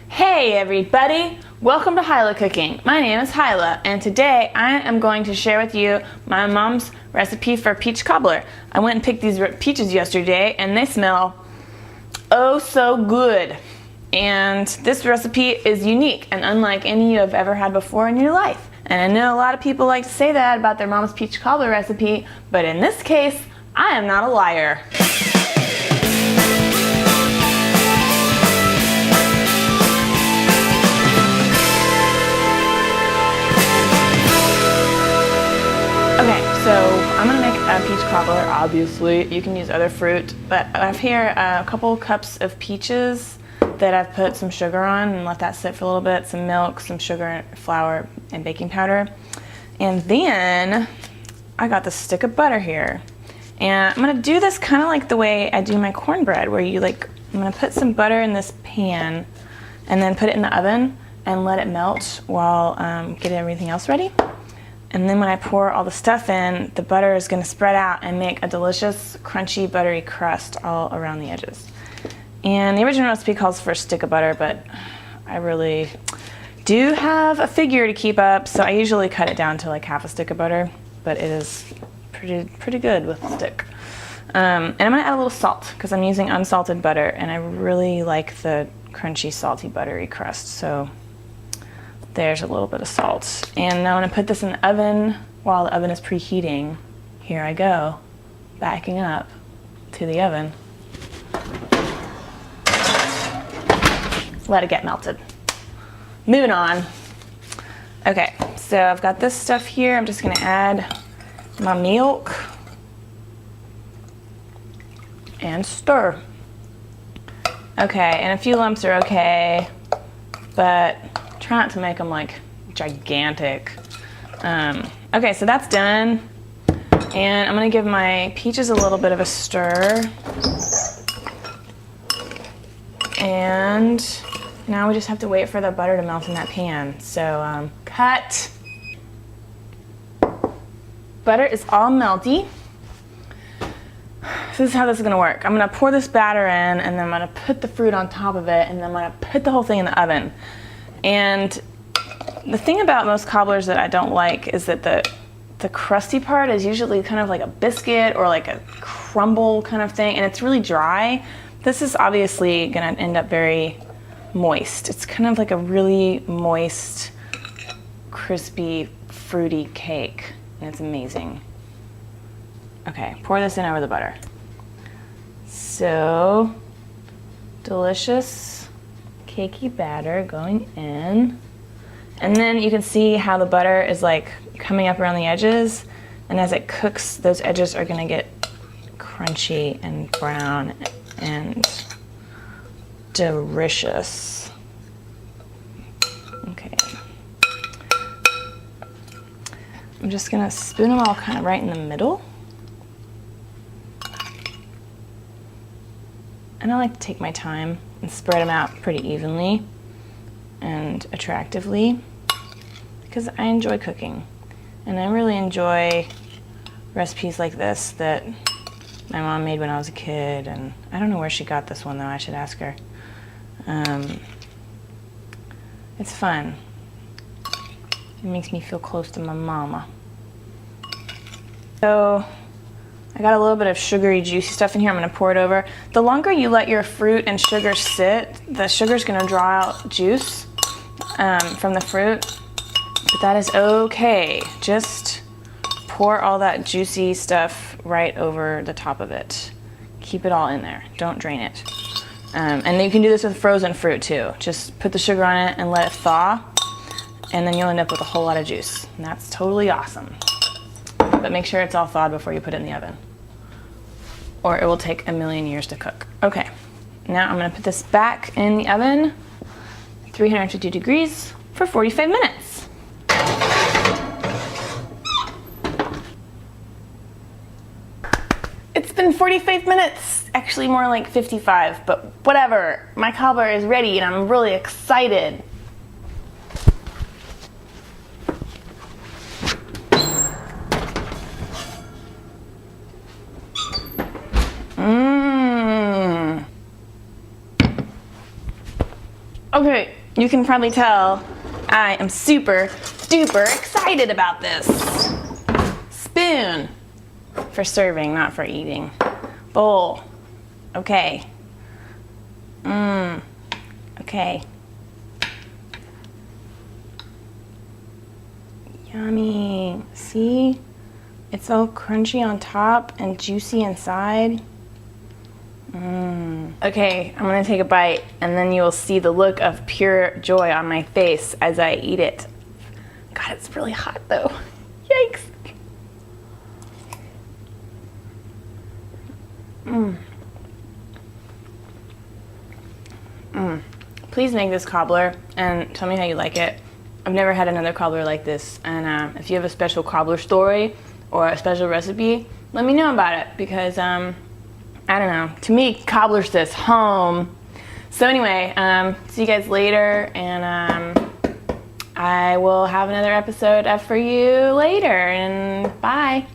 Hey everybody! Welcome to Hilah Cooking. My name is Hilah, and today I am going to share with you my mom's recipe for peach cobbler. I went and picked these peaches yesterday and they smell oh so good. And this recipe is unique and unlike any you have ever had before in your life. And I know a lot of people like to say that about their mom's peach cobbler recipe, but in this case, I am not a liar. Okay, so I'm gonna make a peach cobbler, obviously. You can use other fruit, but I have here a couple cups of peaches that I've put some sugar on and let that sit for a little bit, some milk, some sugar, flour, and baking powder. And then I got this stick of butter here. And I'm gonna do this kind of like the way I do my cornbread, where I'm gonna put some butter in this pan and then put it in the oven and let it melt while getting everything else ready. And then when I pour all the stuff in, the butter is gonna spread out and make a delicious, crunchy, buttery crust all around the edges. And the original recipe calls for a stick of butter, but I really do have a figure to keep up, so I usually cut it down to like half a stick of butter, but it is pretty good with the stick. And I'm gonna add a little salt, because I'm using unsalted butter, and I really like the crunchy, salty, buttery crust, so there's a little bit of salt. And now I'm gonna put this in the oven while the oven is preheating. Here I go, backing up to the oven. Let it get melted. Moving on. Okay, so I've got this stuff here. I'm just gonna add my milk and stir. Okay, and a few lumps are okay, but try not to make them like gigantic. Okay, so that's done. And I'm gonna give my peaches a little bit of a stir. And now we just have to wait for the butter to melt in that pan. So cut. Butter is all melty. So this is how this is gonna work. I'm gonna pour this batter in, and then I'm gonna put the fruit on top of it, and then I'm gonna put the whole thing in the oven. And the thing about most cobblers that I don't like is that the crusty part is usually kind of like a biscuit or like a crumble kind of thing, and it's really dry. This is obviously gonna end up very moist. It's kind of like a really moist, crispy, fruity cake, and it's amazing. Okay, pour this in over the butter. So, delicious, cakey batter going in. And then you can see how the butter is like coming up around the edges, and as it cooks, those edges are gonna get crunchy and brown and delicious. Okay. I'm just gonna spoon them all kind of right in the middle. And I like to take my time and spread them out pretty evenly and attractively, because I enjoy cooking. And I really enjoy recipes like this that my mom made when I was a kid, and I don't know where she got this one though, I should ask her. It's fun. It makes me feel close to my mama. So I got a little bit of sugary, juicy stuff in here. I'm gonna pour it over. The longer you let your fruit and sugar sit, the sugar's gonna draw out juice from the fruit, but that is okay. Just pour all that juicy stuff right over the top of it. Keep it all in there, don't drain it. And you can do this with frozen fruit too. Just put the sugar on it and let it thaw, and then you'll end up with a whole lot of juice. And that's totally awesome. But make sure it's all thawed before you put it in the oven, or it will take a million years to cook. Okay, now I'm gonna put this back in the oven, 350 degrees for 45 minutes. It's been 45 minutes, actually more like 55, but whatever. My cobbler is ready and I'm really excited. Okay, you can probably tell I am super duper excited about this. Spoon for serving, not for eating. Bowl. Okay. Okay. Yummy. See? It's all crunchy on top and juicy inside. Okay, I'm gonna take a bite and then you'll see the look of pure joy on my face as I eat it. God, it's really hot though. Yikes. Please make this cobbler and tell me how you like it. I've never had another cobbler like this, and if you have a special cobbler story or a special recipe, let me know about it, because I don't know, to me cobbler's this home. So anyway, see you guys later, and I will have another episode up for you later, and bye.